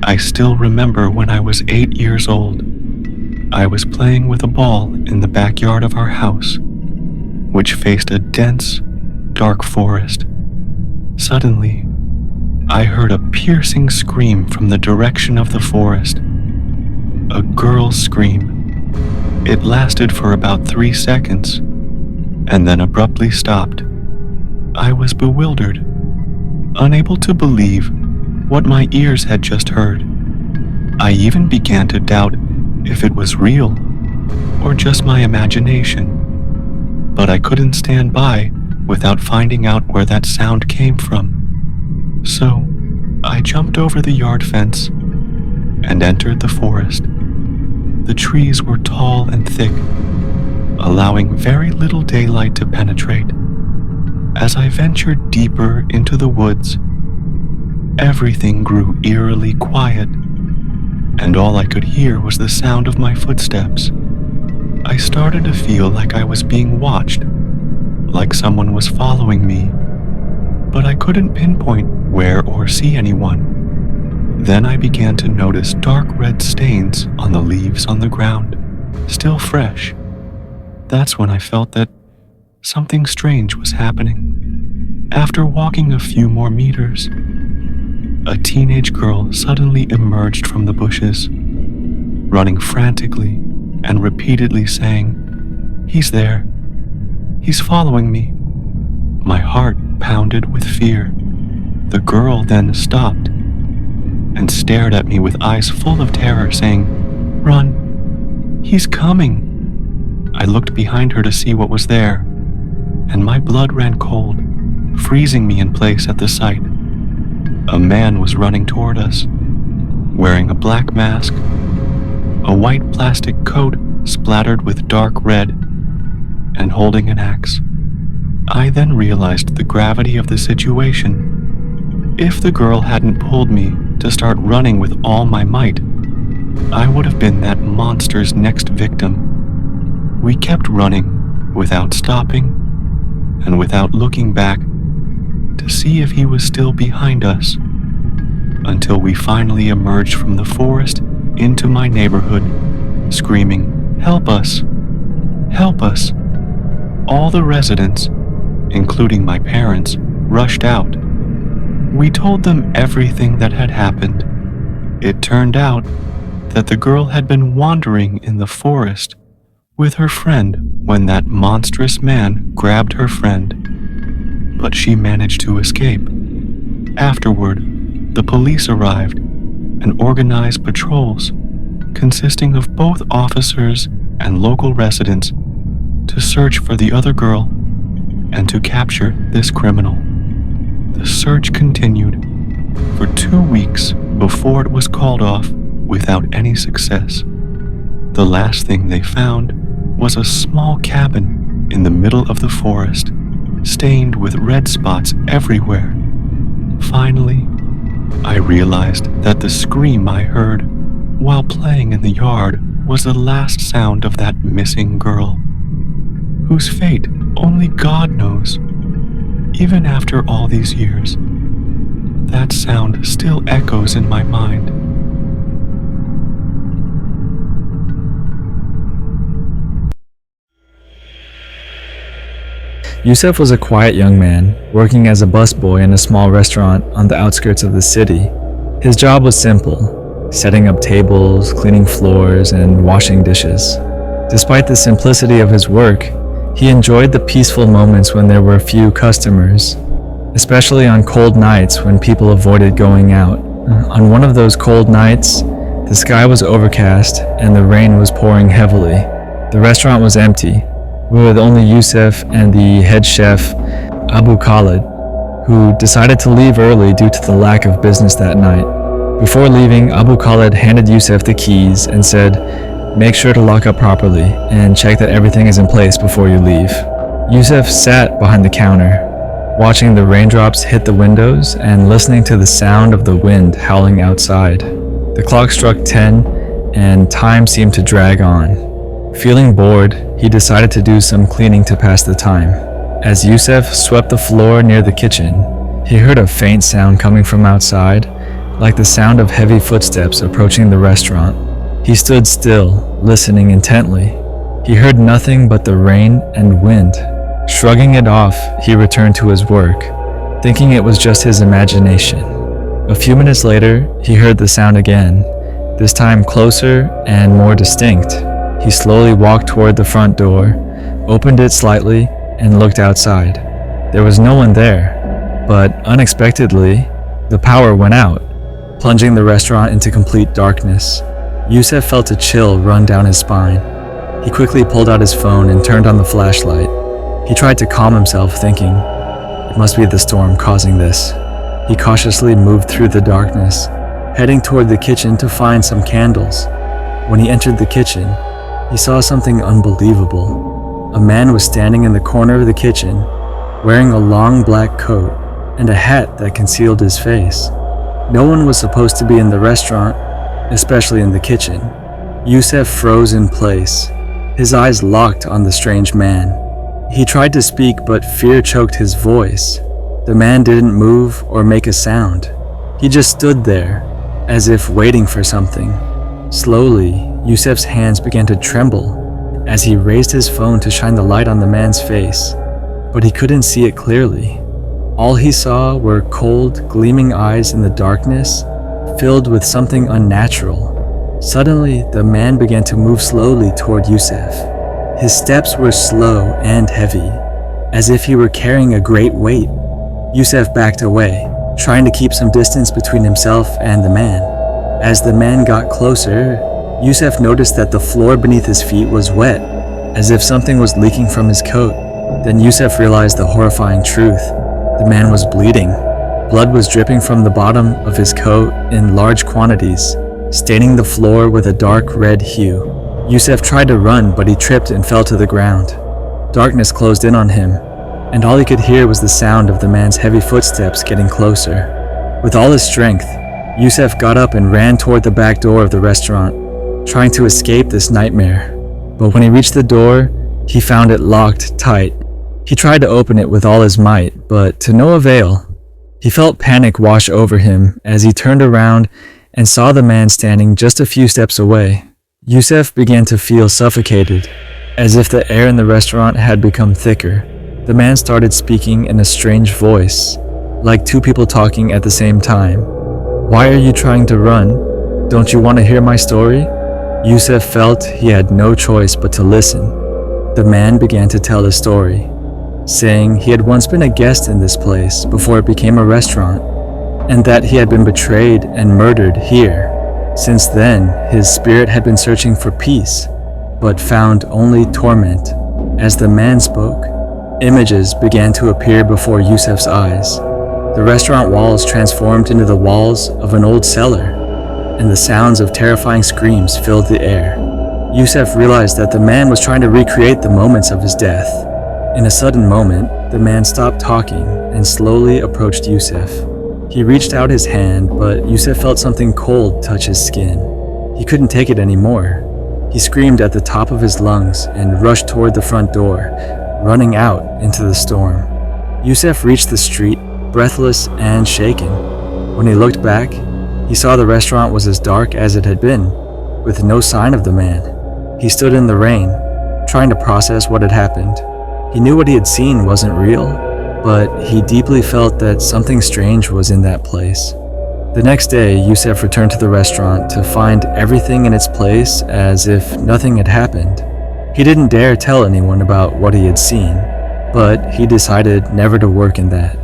I still remember when I was 8 years old. I was playing with a ball in the backyard of our house, which faced a dense, dark forest. Suddenly, I heard a piercing scream from the direction of the forest. A girl's scream. It lasted for about 3 seconds, and then abruptly stopped. I was bewildered, unable to believe what my ears had just heard. I even began to doubt if it was real or just my imagination, but I couldn't stand by without finding out where that sound came from. So, I jumped over the yard fence and entered the forest. The trees were tall and thick, allowing very little daylight to penetrate. As I ventured deeper into the woods, everything grew eerily quiet, and all I could hear was the sound of my footsteps. I started to feel like I was being watched, like someone was following me, but I couldn't pinpoint where or see anyone. Then I began to notice dark red stains on the leaves on the ground, still fresh. That's when I felt that something strange was happening. After walking a few more meters, a teenage girl suddenly emerged from the bushes, running frantically and repeatedly saying, "He's there. He's following me." My heart pounded with fear. The girl then stopped and stared at me with eyes full of terror, saying, "Run, he's coming." I looked behind her to see what was there, and my blood ran cold, freezing me in place at the sight. A man was running toward us, wearing a black mask, a white plastic coat splattered with dark red, and holding an axe. I then realized the gravity of the situation. If the girl hadn't pulled me to start running with all my might, I would have been that monster's next victim. We kept running without stopping and without looking back to see if he was still behind us, until we finally emerged from the forest into my neighborhood, screaming, "Help us! Help us!" All the residents, including my parents, rushed out. We told them everything that had happened. It turned out that the girl had been wandering in the forest with her friend when that monstrous man grabbed her friend, but she managed to escape. Afterward, the police arrived and organized patrols consisting of both officers and local residents to search for the other girl and to capture this criminal. The search continued for 2 weeks before it was called off without any success. The last thing they found was a small cabin in the middle of the forest, stained with red spots everywhere. Finally, I realized that the scream I heard while playing in the yard was the last sound of that missing girl, whose fate only God knows. Even after all these years, that sound still echoes in my mind. Yusef was a quiet young man, working as a busboy in a small restaurant on the outskirts of the city. His job was simple, setting up tables, cleaning floors, and washing dishes. Despite the simplicity of his work, he enjoyed the peaceful moments when there were few customers, especially on cold nights when people avoided going out. On one of those cold nights, the sky was overcast and the rain was pouring heavily. The restaurant was empty, with only Yusef and the head chef, Abu Khalid, who decided to leave early due to the lack of business that night. Before leaving, Abu Khalid handed Yusef the keys and said, "Make sure to lock up properly and check that everything is in place before you leave." Yusef sat behind the counter, watching the raindrops hit the windows and listening to the sound of the wind howling outside. The clock struck 10 and time seemed to drag on. Feeling bored, he decided to do some cleaning to pass the time. As Yusef swept the floor near the kitchen, he heard a faint sound coming from outside, like the sound of heavy footsteps approaching the restaurant. He stood still, listening intently. He heard nothing but the rain and wind. Shrugging it off, he returned to his work, thinking it was just his imagination. A few minutes later, he heard the sound again, this time closer and more distinct. He slowly walked toward the front door, opened it slightly, and looked outside. There was no one there, but unexpectedly, the power went out, plunging the restaurant into complete darkness. Yusef felt a chill run down his spine. He quickly pulled out his phone and turned on the flashlight. He tried to calm himself, thinking, it must be the storm causing this. He cautiously moved through the darkness, heading toward the kitchen to find some candles. When he entered the kitchen, he saw something unbelievable. A man was standing in the corner of the kitchen, wearing a long black coat and a hat that concealed his face. No one was supposed to be in the restaurant, especially in the kitchen. Yusef froze in place, his eyes locked on the strange man. He tried to speak, but fear choked his voice. The man didn't move or make a sound. He just stood there, as if waiting for something. Slowly, Yusef's hands began to tremble as he raised his phone to shine the light on the man's face, but he couldn't see it clearly. All he saw were cold, gleaming eyes in the darkness, filled with something unnatural. Suddenly, the man began to move slowly toward Yusef. His steps were slow and heavy, as if he were carrying a great weight. Yusef backed away, trying to keep some distance between himself and the man. As the man got closer, Yusef noticed that the floor beneath his feet was wet, as if something was leaking from his coat. Then Yusef realized the horrifying truth. The man was bleeding. Blood was dripping from the bottom of his coat in large quantities, staining the floor with a dark red hue. Yusef tried to run, but he tripped and fell to the ground. Darkness closed in on him, and all he could hear was the sound of the man's heavy footsteps getting closer. With all his strength, Yusef got up and ran toward the back door of the restaurant, trying to escape this nightmare. But when he reached the door, he found it locked tight. He tried to open it with all his might, but to no avail. He felt panic wash over him as he turned around and saw the man standing just a few steps away. Yusef began to feel suffocated, as if the air in the restaurant had become thicker. The man started speaking in a strange voice, like two people talking at the same time. "Why are you trying to run? Don't you want to hear my story?" Yusef felt he had no choice but to listen. The man began to tell his story, saying he had once been a guest in this place before it became a restaurant, and that he had been betrayed and murdered here. Since then, his spirit had been searching for peace, but found only torment. As the man spoke, images began to appear before Yusef's eyes. The restaurant walls transformed into the walls of an old cellar, and the sounds of terrifying screams filled the air. Yusef realized that the man was trying to recreate the moments of his death. In a sudden moment, the man stopped talking and slowly approached Yusef. He reached out his hand, but Yusef felt something cold touch his skin. He couldn't take it anymore. He screamed at the top of his lungs and rushed toward the front door, running out into the storm. Yusef reached the street, breathless and shaken. When he looked back, he saw the restaurant was as dark as it had been, with no sign of the man. He stood in the rain, trying to process what had happened. He knew what he had seen wasn't real, but he deeply felt that something strange was in that place. The next day, Yusef returned to the restaurant to find everything in its place as if nothing had happened. He didn't dare tell anyone about what he had seen, but he decided never to work in that.